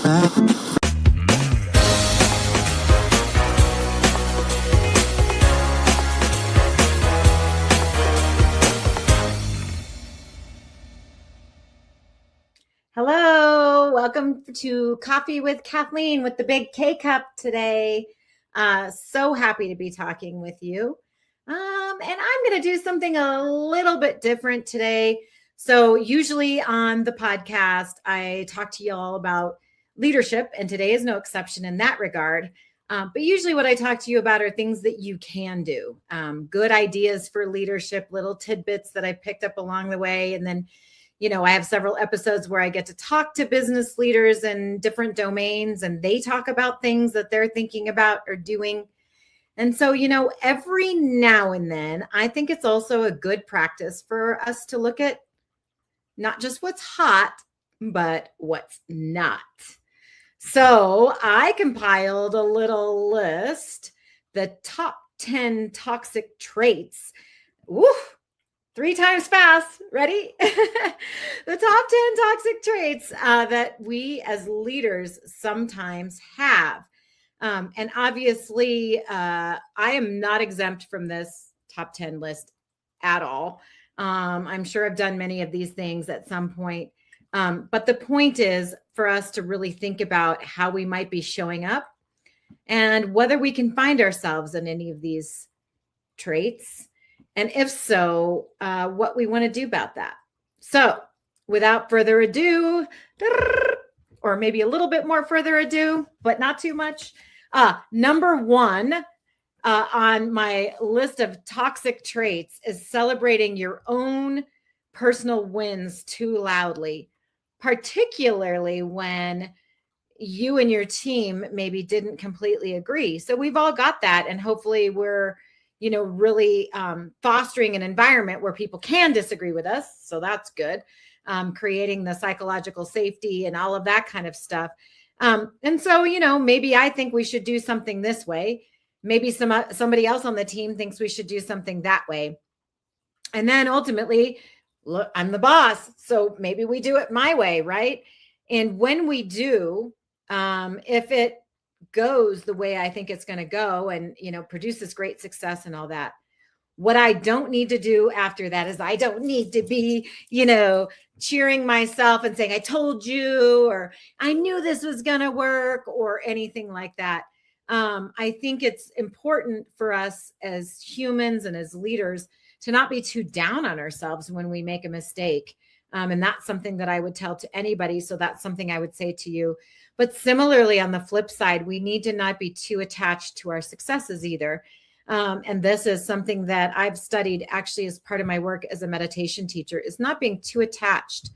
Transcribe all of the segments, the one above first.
Hello, welcome to Coffee with Kathleen with the big K cup today. So happy to be talking with you. And I'm going to do something a little bit different today. So usually on the podcast, I talk to you all about leadership, and today is no exception in that regard. But usually what I talk to you about are things that you can do, good ideas for leadership, little tidbits that I picked up along the way. And then I have several episodes where I get to talk to business leaders in different domains, and they talk about things that they're thinking about or doing. And so, every now and then, I think it's also a good practice for us to look at not just what's hot, but what's not. So I compiled a little list, the top 10 toxic traits. Woo! 3 times fast. Ready? The top 10 toxic traits that we as leaders sometimes have. And obviously, I am not exempt from this top 10 list at all. I'm sure I've done many of these things at some point. But the point is for us to really think about how we might be showing up and whether we can find ourselves in any of these traits. And if so, what we want to do about that. So without further ado, or maybe a little bit more further ado, but not too much. Number 1 on my list of toxic traits is celebrating your own personal wins too loudly, particularly when you and your team maybe didn't completely agree. So we've all got that. And hopefully we're really fostering an environment where people can disagree with us. So that's good. Creating the psychological safety and all of that kind of stuff. And so, maybe I think we should do something this way. Maybe somebody else on the team thinks we should do something that way. And then ultimately, look, I'm the boss. So maybe we do it my way, right? And when we do, if it goes the way I think it's going to go and, produces great success and all that. What I don't need to do after that is I don't need to be, cheering myself and saying, I told you, or I knew this was going to work or anything like that. I think it's important for us as humans and as leaders to not be too down on ourselves when we make a mistake. And that's something that I would tell to anybody. So that's something I would say to you. But similarly, on the flip side, we need to not be too attached to our successes either. And this is something that I've studied actually as part of my work as a meditation teacher, is not being too attached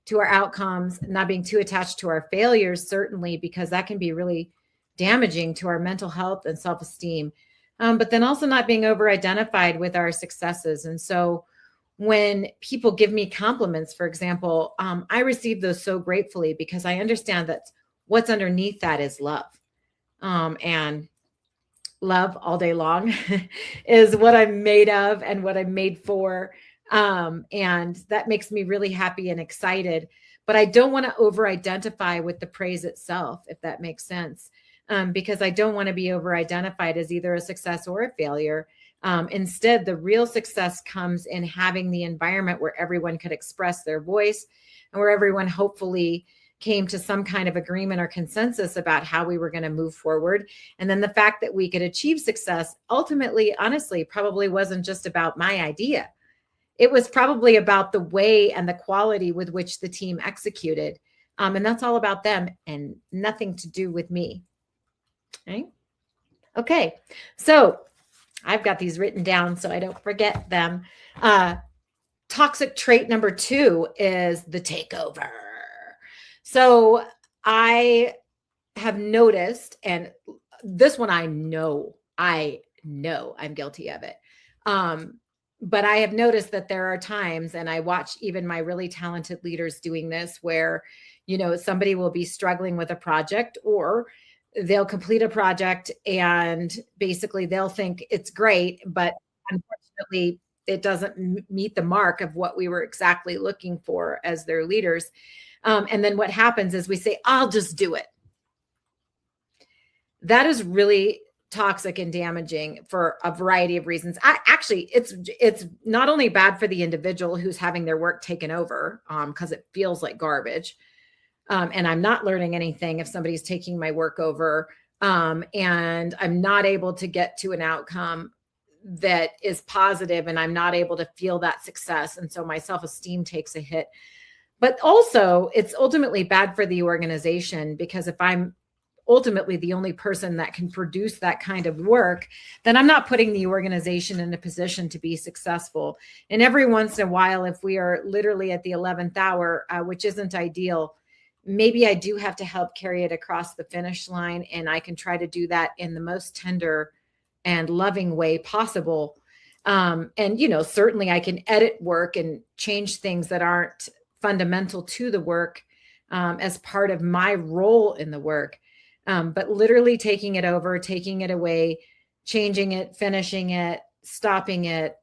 to our outcomes, not being too attached to our failures, certainly, because that can be really damaging to our mental health and self-esteem. But then also not being over-identified with our successes. And so when people give me compliments, for example, I receive those so gratefully because I understand that what's underneath that is love. And love all day long is what I'm made of and what I'm made for. And that makes me really happy and excited. But I don't want to over-identify with the praise itself, if that makes sense, because I don't want to be over-identified as either a success or a failure. Instead, the real success comes in having the environment where everyone could express their voice and where everyone hopefully came to some kind of agreement or consensus about how we were going to move forward. And then the fact that we could achieve success ultimately, honestly, probably wasn't just about my idea. It was probably about the way and the quality with which the team executed. And that's all about them and nothing to do with me. Okay. So I've got these written down so I don't forget them. Toxic trait number 2 is the takeover. So I have noticed, and this one I know I'm guilty of it. But I have noticed that there are times, and I watch even my really talented leaders doing this, where, somebody will be struggling with a project, or they'll complete a project and basically they'll think it's great, but unfortunately it doesn't meet the mark of what we were exactly looking for as their leaders. And then what happens is we say, I'll just do it. that is really toxic and damaging for a variety of reasons. It's not only bad for the individual who's having their work taken over, because it feels like garbage. And I'm not learning anything if somebody's taking my work over, and I'm not able to get to an outcome that is positive, and I'm not able to feel that success. And so my self-esteem takes a hit. But also, it's ultimately bad for the organization, because if I'm ultimately the only person that can produce that kind of work, then I'm not putting the organization in a position to be successful. And every once in a while, if we are literally at the 11th hour, which isn't ideal, maybe I do have to help carry it across the finish line, and I can try to do that in the most tender and loving way possible. And, certainly I can edit work and change things that aren't fundamental to the work, as part of my role in the work. But literally taking it over, taking it away, changing it, finishing it, stopping it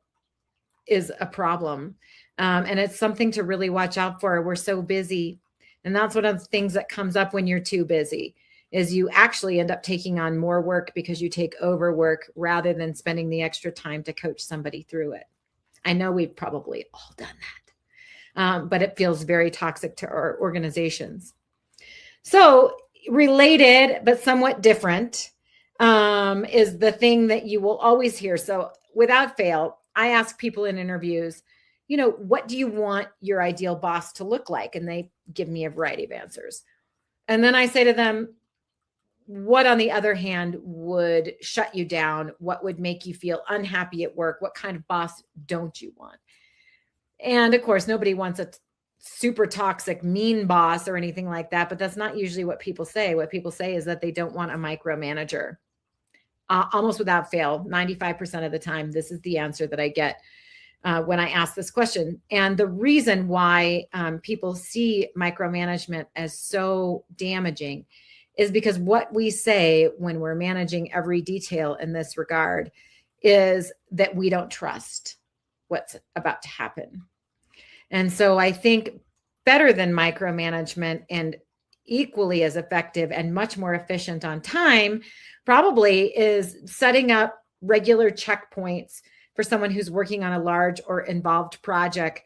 is a problem. And it's something to really watch out for. We're so busy. And that's one of the things that comes up when you're too busy, is you actually end up taking on more work because you take over work rather than spending the extra time to coach somebody through it. I know we've probably all done that, but it feels very toxic to our organizations. So related, but somewhat different, is the thing that you will always hear. So without fail, I ask people in interviews, what do you want your ideal boss to look like? And they give me a variety of answers. And then I say to them, what, on the other hand, would shut you down? What would make you feel unhappy at work? What kind of boss don't you want? And of course, nobody wants a super toxic, mean boss or anything like that, but that's not usually what people say. What people say is that they don't want a micromanager. Almost without fail, 95% of the time, this is the answer that I get when I ask this question. And the reason why people see micromanagement as so damaging is because what we say when we're managing every detail in this regard is that we don't trust what's about to happen. And so I think better than micromanagement, and equally as effective and much more efficient on time, probably is setting up regular checkpoints for someone who's working on a large or involved project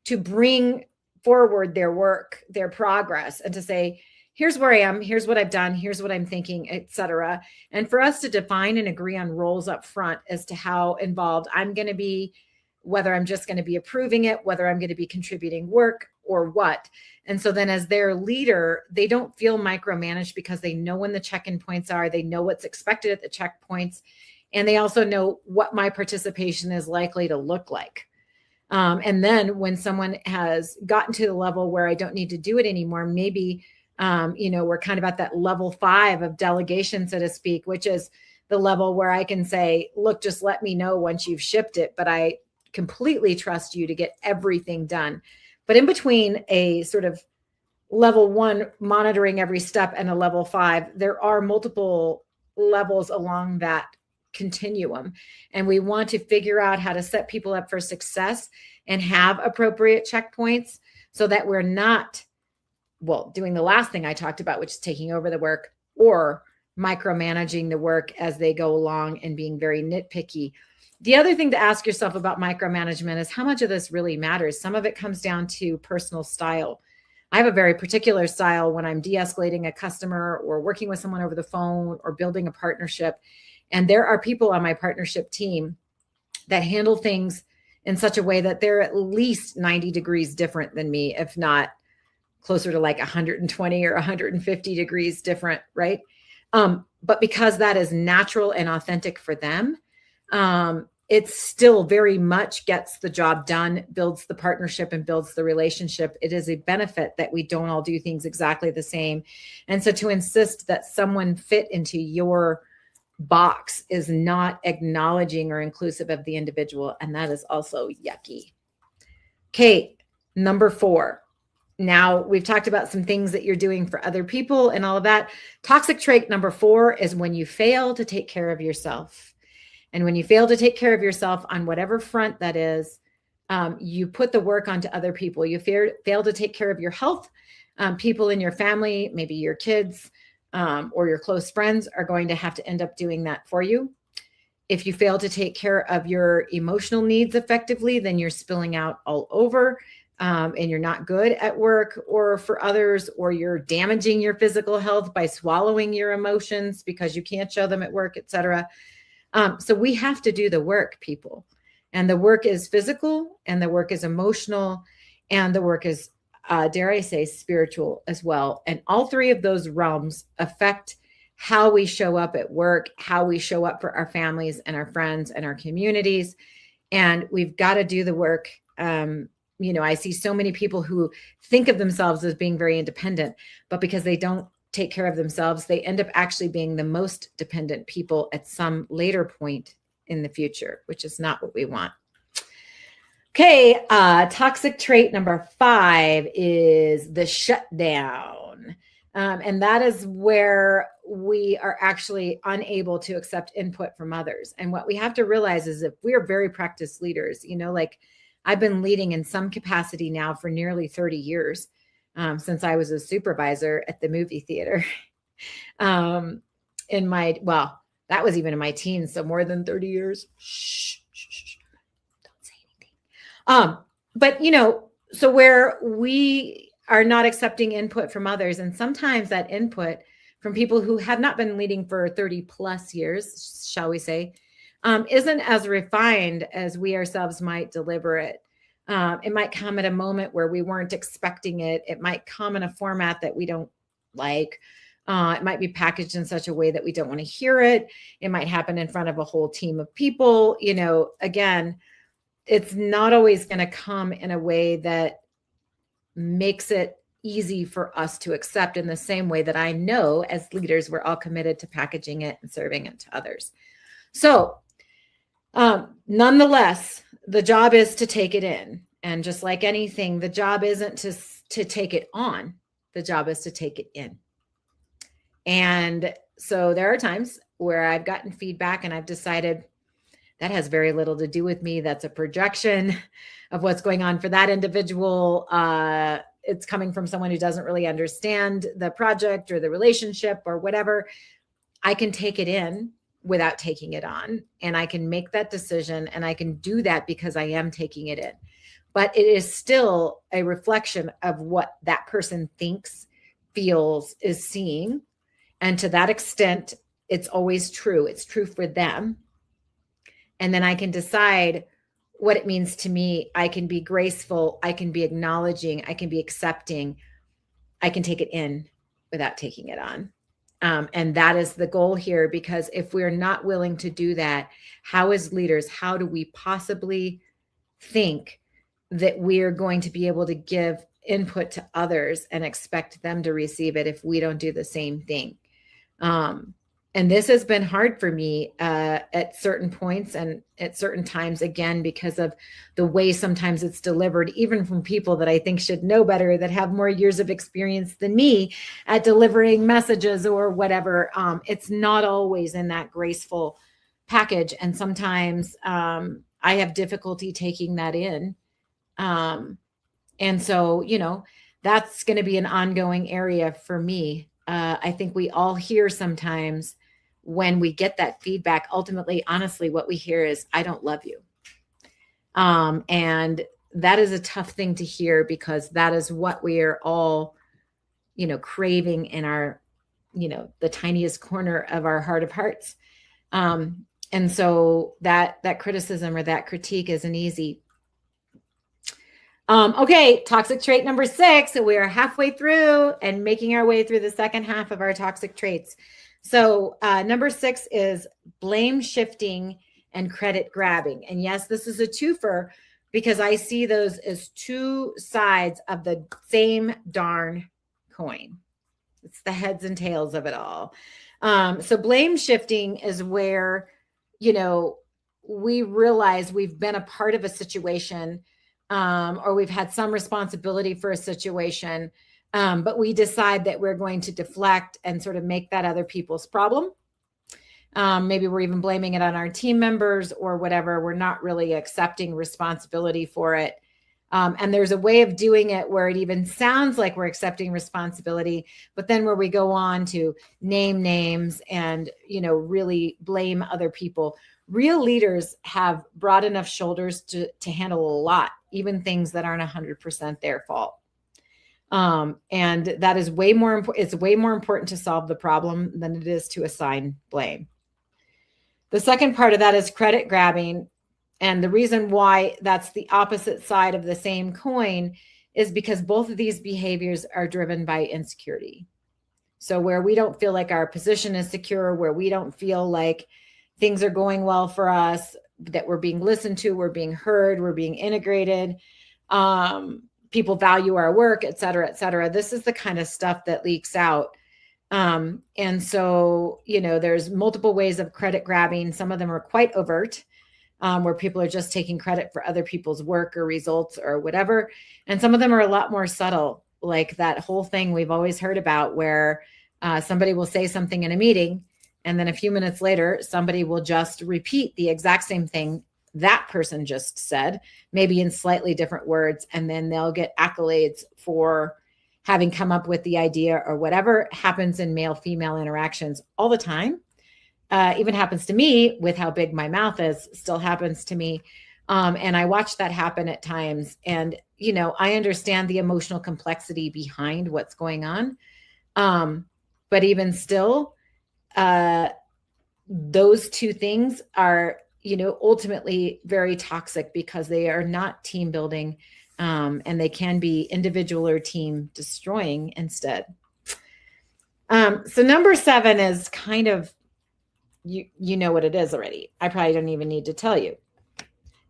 to bring forward their work, their progress, and to say, here's where I am, here's what I've done, here's what I'm thinking, etc. And for us to define and agree on roles up front as to how involved I'm going to be, whether I'm just going to be approving it, whether I'm going to be contributing work or what. And so then as their leader, they don't feel micromanaged because they know when the check-in points are, they know what's expected at the checkpoints, and they also know what my participation is likely to look like. And then when someone has gotten to the level where I don't need to do it anymore, maybe, we're kind of at that level 5 of delegation, so to speak, which is the level where I can say, look, just let me know once you've shipped it, but I completely trust you to get everything done. But in between a sort of level 1 monitoring every step and a level 5, there are multiple levels along that continuum. And we want to figure out how to set people up for success and have appropriate checkpoints so that we're not, doing the last thing I talked about, which is taking over the work, or micromanaging the work as they go along and being very nitpicky. The other thing to ask yourself about micromanagement is how much of this really matters. Some of it comes down to personal style. I have a very particular style when I'm de-escalating a customer or working with someone over the phone or building a partnership. And there are people on my partnership team that handle things in such a way that they're at least 90 degrees different than me, if not closer to like 120 or 150 degrees different, right? But because that is natural and authentic for them, it still very much gets the job done, builds the partnership and builds the relationship. It is a benefit that we don't all do things exactly the same. And so to insist that someone fit into your box is not acknowledging or inclusive of the individual. And that is also yucky. Okay, number 4. Now we've talked about some things that you're doing for other people and all of that. Toxic trait number 4 is when you fail to take care of yourself. And when you fail to take care of yourself on whatever front that is, you put the work onto other people. You fail to take care of your health, people in your family, maybe your kids, or your close friends are going to have to end up doing that for you. If you fail to take care of your emotional needs effectively, then you're spilling out all over, and you're not good at work or for others, or you're damaging your physical health by swallowing your emotions because you can't show them at work, etc. So we have to do the work, people. And the work is physical, and the work is emotional, and the work is, dare I say, spiritual as well. And all three of those realms affect how we show up at work, how we show up for our families and our friends and our communities. And we've got to do the work. I see so many people who think of themselves as being very independent, but because they don't take care of themselves, they end up actually being the most dependent people at some later point in the future, which is not what we want. Okay, toxic trait number 5 is the shutdown. And that is where we are actually unable to accept input from others. And what we have to realize is if we are very practiced leaders, like I've been leading in some capacity now for nearly 30 years, since I was a supervisor at the movie theater. That was even in my teens, so more than 30 years. Shh, don't say anything. So where we are not accepting input from others, and sometimes that input from people who have not been leading for 30 plus years, shall we say, isn't as refined as we ourselves might deliver it. It might come at a moment where we weren't expecting it. It might come in a format that we don't like. It might be packaged in such a way that we don't want to hear it. It might happen in front of a whole team of people. Again, it's not always going to come in a way that makes it easy for us to accept, in the same way that I know as leaders, we're all committed to packaging it and serving it to others. So nonetheless, the job is to take it in. And just like anything, the job isn't to take it on. The job is to take it in. And so there are times where I've gotten feedback and I've decided that has very little to do with me. That's a projection of what's going on for that individual. It's coming from someone who doesn't really understand the project or the relationship or whatever. I can take it in without taking it on, and I can make that decision, and I can do that because I am taking it in. But it is still a reflection of what that person thinks, feels, is seeing. And to that extent, it's always true. It's true for them. And then I can decide what it means to me. I can be graceful. I can be acknowledging. I can be accepting. I can take it in without taking it on. And that is the goal here, because if we're not willing to do that, how as leaders, how do we possibly think that we're going to be able to give input to others and expect them to receive it if we don't do the same thing? And this has been hard for me at certain points and at certain times, again, because of the way sometimes it's delivered, even from people that I think should know better, that have more years of experience than me at delivering messages or whatever. It's not always in that graceful package. And sometimes I have difficulty taking that in. And so, that's going to be an ongoing area for me. I think we all hear sometimes when we get that feedback, ultimately, honestly, what we hear is, I don't love you. And that is a tough thing to hear, because that is what we are all, craving in our, the tiniest corner of our heart of hearts. And so that criticism or that critique isn't easy. Okay, toxic trait number 6. So we are halfway through and making our way through the second half of our toxic traits. So number 6 is blame shifting and credit grabbing. And yes, this is a twofer, because I see those as two sides of the same darn coin. It's the heads and tails of it all. So blame shifting is where, we realize we've been a part of a situation, or we've had some responsibility for a situation, but we decide that we're going to deflect and sort of make that other people's problem. Maybe we're even blaming it on our team members or whatever. We're not really accepting responsibility for it. And there's a way of doing it where it even sounds like we're accepting responsibility, but then where we go on to name names and, really blame other people. Real leaders have broad enough shoulders to handle a lot, even things that aren't 100% their fault. And that is way more important. It's way more important to solve the problem than it is to assign blame. The second part of that is credit grabbing. And the reason why that's the opposite side of the same coin is because both of these behaviors are driven by insecurity. So where we don't feel like our position is secure, where we don't feel like things are going well for us, that we're being listened to, we're being heard, we're being integrated, people value our work, et cetera, et cetera. This is the kind of stuff that leaks out. And so, there's multiple ways of credit grabbing. Some of them are quite overt, where people are just taking credit for other people's work or results or whatever. And some of them are a lot more subtle, like that whole thing we've always heard about where somebody will say something in a meeting, and then a few minutes later, somebody will just repeat the exact same thing that person just said, maybe in slightly different words, and then they'll get accolades for having come up with the idea or whatever. Happens in male-female interactions all the time. Even happens to me with how big my mouth is, still happens to me. And I watch that happen at times. And, I understand the emotional complexity behind what's going on. But even still, those two things are, ultimately very toxic because they are not team building, and they can be individual or team destroying instead. So number 7 is kind of, you know what it is already. I probably don't even need to tell you,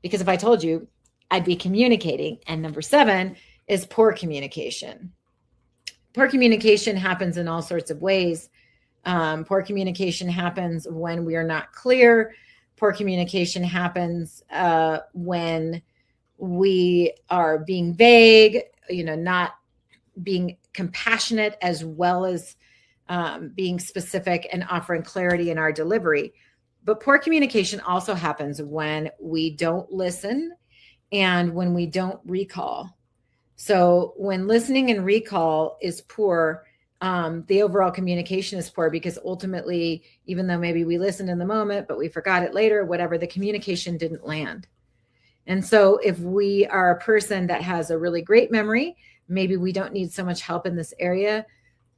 because if I told you, I'd be communicating. And number 7 is poor communication. Poor communication happens in all sorts of ways. Poor communication happens when we are not clear. Poor communication happens when we are being vague, not being compassionate as well as being specific and offering clarity in our delivery. But poor communication also happens when we don't listen and when we don't recall. So when listening and recall is poor, the overall communication is poor, because ultimately, even though maybe we listened in the moment, but we forgot it later, whatever, the communication didn't land. And so if we are a person that has a really great memory, maybe we don't need so much help in this area.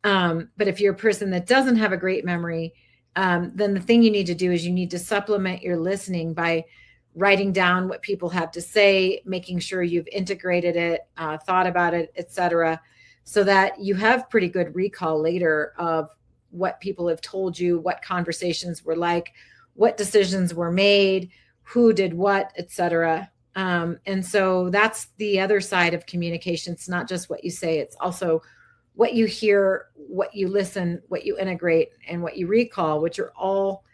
But if you're a person that doesn't have a great memory, then the thing you need to do is you need to supplement your listening by writing down what people have to say, making sure you've integrated it, thought about it, etc., so that you have pretty good recall later of what people have told you, what conversations were like, what decisions were made, who did what, etc. And so that's the other side of communication. It's not just what you say, it's also what you hear, what you listen, what you integrate, and what you recall, which are all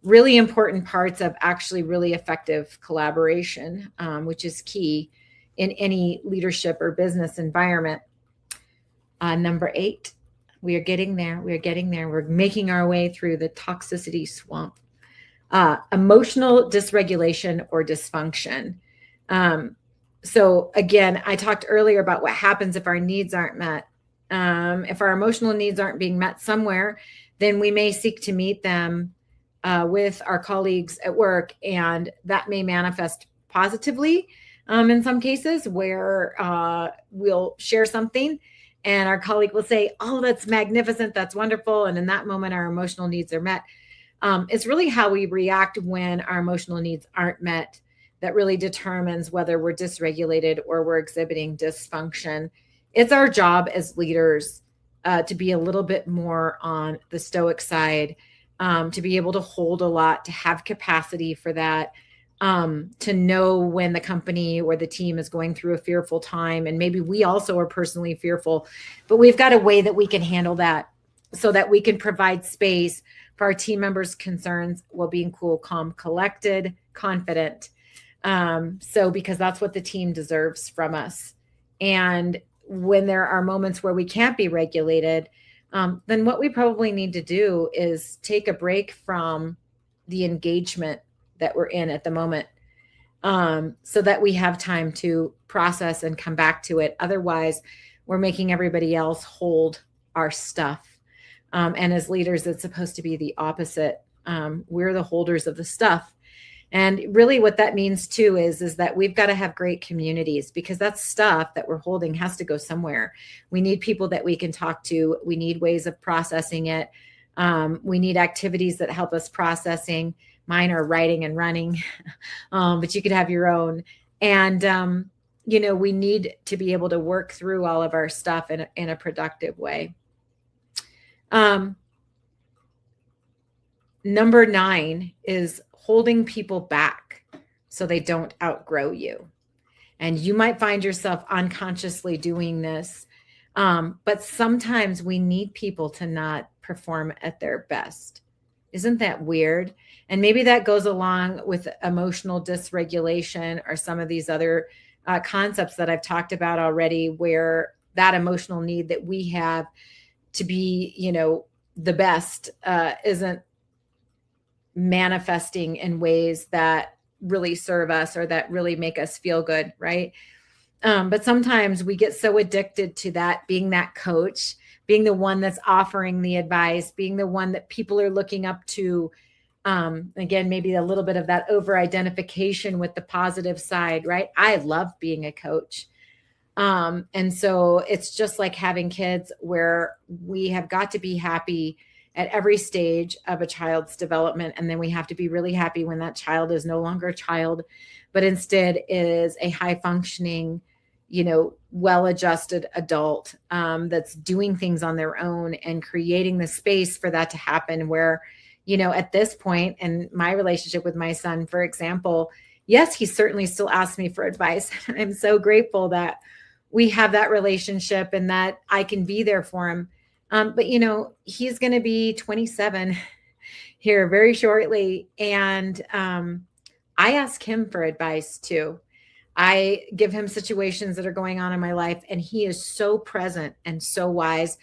really important parts of actually really effective collaboration, which is key in any leadership or business environment. Number 8, we are getting there. We're making our way through the toxicity swamp. Emotional dysregulation or dysfunction. So again, I talked earlier about what happens if our needs aren't met. If our emotional needs aren't being met somewhere, then we may seek to meet them with our colleagues at work, and that may manifest positively in some cases, where we'll share something and our colleague will say, "Oh, that's magnificent, that's wonderful," and in that moment our emotional needs are met. It's really how we react when our emotional needs aren't met that really determines whether we're dysregulated or we're exhibiting dysfunction. It's our job as leaders to be a little bit more on the stoic side, to be able to hold a lot, to have capacity for that, to know when the company or the team is going through a fearful time. And maybe we also are personally fearful, but we've got a way that we can handle that so that we can provide space for our team members' concerns while being cool, calm, collected, confident. Because that's what the team deserves from us. And when there are moments where we can't be regulated, then what we probably need to do is take a break from the engagement that we're in at the moment. so that we have time to process and come back to it. Otherwise, we're making everybody else hold our stuff. And as leaders, it's supposed to be the opposite. We're the holders of the stuff. And really what that means too is that we've got to have great communities, because that stuff that we're holding has to go somewhere. We need people that we can talk to. We need ways of processing it. We need activities that help us processing. Mine are writing and running, but you could have your own. And, we need to be able to work through all of our stuff in a productive way. Number 9 is holding people back so they don't outgrow you. And you might find yourself unconsciously doing this. But sometimes we need people to not perform at their best. Isn't that weird? And maybe that goes along with emotional dysregulation or some of these other concepts that I've talked about already, where that emotional need that we have to be, the best isn't manifesting in ways that really serve us or that really make us feel good, right? But sometimes we get so addicted to that, being that coach, being the one that's offering the advice, being the one that people are looking up to. Again, maybe a little bit of that over-identification with the positive side, right? I love being a coach. And so it's just like having kids, where we have got to be happy at every stage of a child's development. And then we have to be really happy when that child is no longer a child, but instead is a high functioning, well-adjusted adult that's doing things on their own and creating the space for that to happen, where, at this point in my relationship with my son, for example, yes, he certainly still asks me for advice. I'm so grateful that we have that relationship and that I can be there for him. But he's going to be 27 here very shortly. And I ask him for advice too. I give him situations that are going on in my life, and he is so present and so wise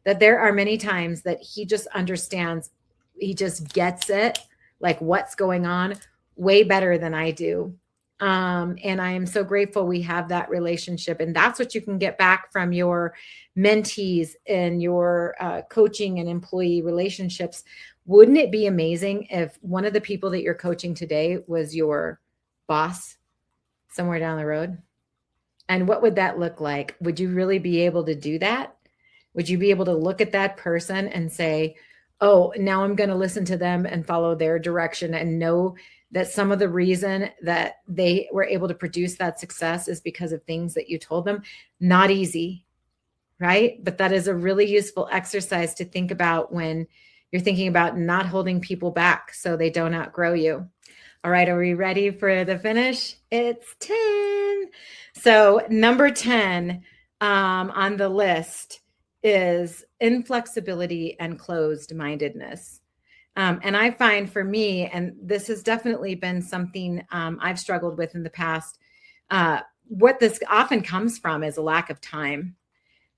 that there are many times that he just understands, he just gets it, like what's going on, way better than I do. And I am so grateful we have that relationship. And that's what you can get back from your mentees and your coaching and employee relationships. Wouldn't it be amazing if one of the people that you're coaching today was your boss somewhere down the road? And what would that look like? Would you really be able to do that? Would you be able to look at that person and say, oh, now I'm going to listen to them and follow their direction, and know that some of the reason that they were able to produce that success is because of things that you told them? Not easy, right? But that is a really useful exercise to think about when you're thinking about not holding people back so they don't outgrow you. All right, are we ready for the finish? It's 10. So number 10 on the list is inflexibility and closed-mindedness. And I find for me, and this has definitely been something I've struggled with in the past, what this often comes from is a lack of time.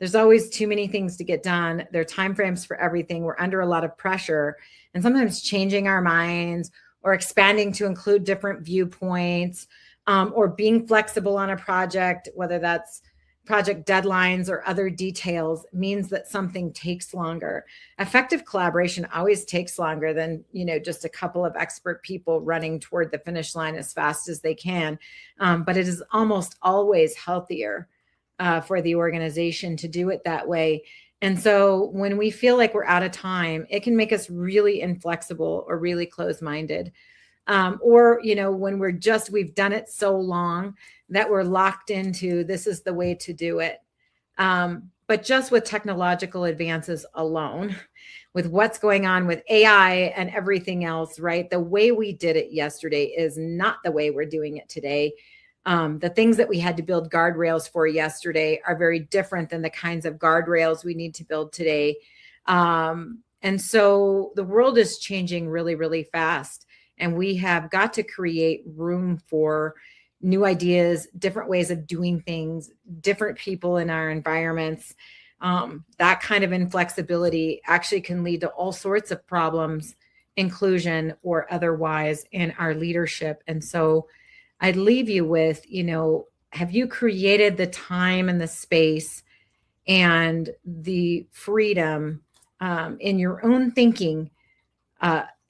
There's always too many things to get done. There are time frames for everything. We're under a lot of pressure, and sometimes changing our minds or expanding to include different viewpoints, or being flexible on a project, whether that's project deadlines or other details, means that something takes longer. Effective collaboration always takes longer than, just a couple of expert people running toward the finish line as fast as they can. But it is almost always healthier for the organization to do it that way. And so when we feel like we're out of time, it can make us really inflexible or really closed-minded. Or, when we've done it so long that we're locked into, this is the way to do it. But just with technological advances alone, with what's going on with AI and everything else, right? The way we did it yesterday is not the way we're doing it today. The things that we had to build guardrails for yesterday are very different than the kinds of guardrails we need to build today. And so the world is changing really, really fast. And we have got to create room for new ideas, different ways of doing things, different people in our environments. That kind of inflexibility actually can lead to all sorts of problems, inclusion or otherwise, in our leadership. And so I'd leave you with, have you created the time and the space and the freedom in your own thinking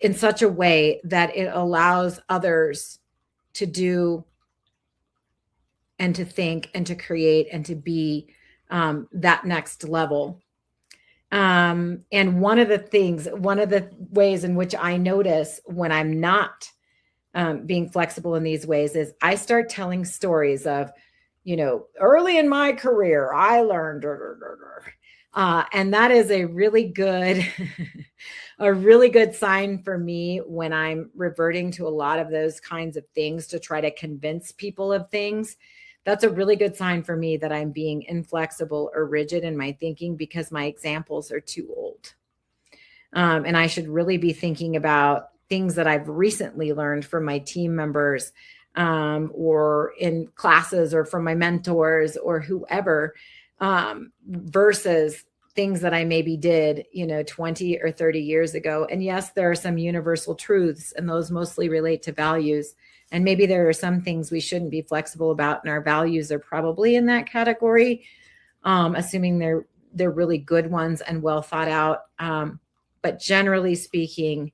in such a way that it allows others to do and to think and to create and to be that next level? And one of the ways in which I notice when I'm not being flexible in these ways is I start telling stories of, early in my career, I learned, and that is a really good, a really good sign for me when I'm reverting to a lot of those kinds of things to try to convince people of things. That's a really good sign for me that I'm being inflexible or rigid in my thinking because my examples are too old. And I should really be thinking about things that I've recently learned from my team members or in classes or from my mentors or whoever versus things that I maybe did, 20 or 30 years ago. And yes, there are some universal truths, and those mostly relate to values. And maybe there are some things we shouldn't be flexible about, and our values are probably in that category, assuming they're really good ones and well thought out. But generally speaking,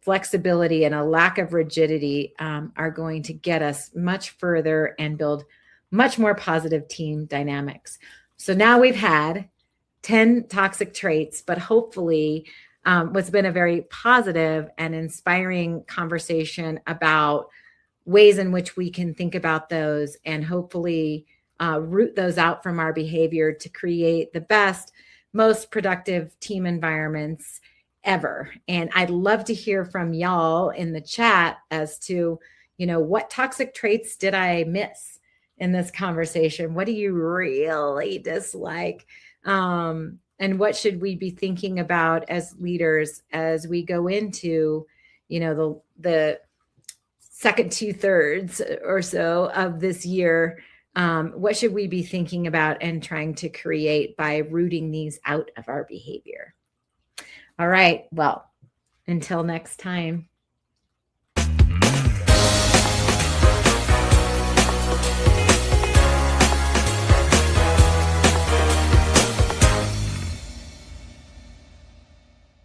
flexibility and a lack of rigidity are going to get us much further and build much more positive team dynamics. So now we've had 10 toxic traits, but hopefully what's been a very positive and inspiring conversation about ways in which we can think about those and hopefully root those out from our behavior to create the best, most productive team environments ever. And I'd love to hear from y'all in the chat as to, what toxic traits did I miss in this conversation? What do you really dislike? And what should we be thinking about as leaders as we go into, the second 2/3 or so of this year? What should we be thinking about and trying to create by rooting these out of our behavior? All right. Well, until next time.